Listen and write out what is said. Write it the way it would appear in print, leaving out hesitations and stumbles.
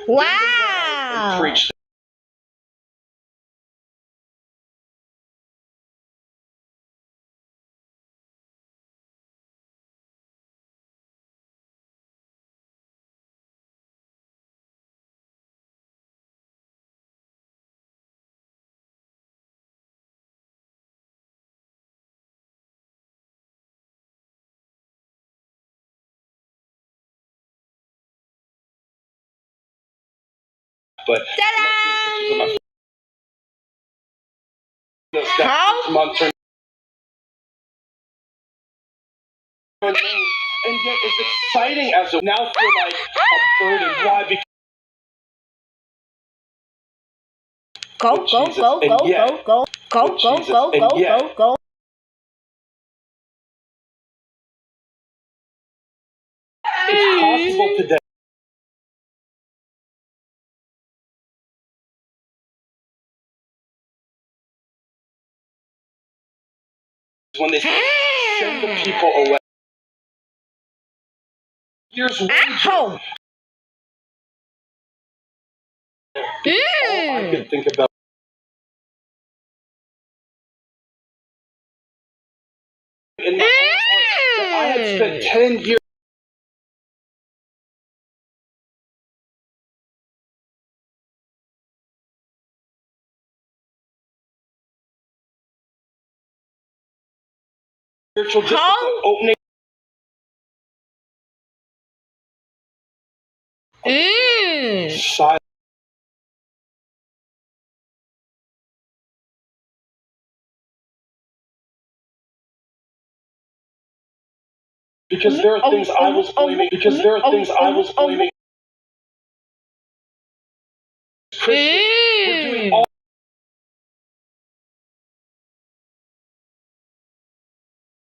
Wow. Preach. But Ta-da! How? Month and yet it's exciting as a now feel like a burden. Why? Because Go, go, Jesus, go, and go, yet, go, go, go, with go, Jesus, go, and go, yet, go, go. it's possible today. When they send the people away. Here's one Ow! all I could think about. In my own heart, that I had spent 10 years spiritual discipline, opening. Silence. Because there are things I was blaming. Because there are things I was blaming. Christian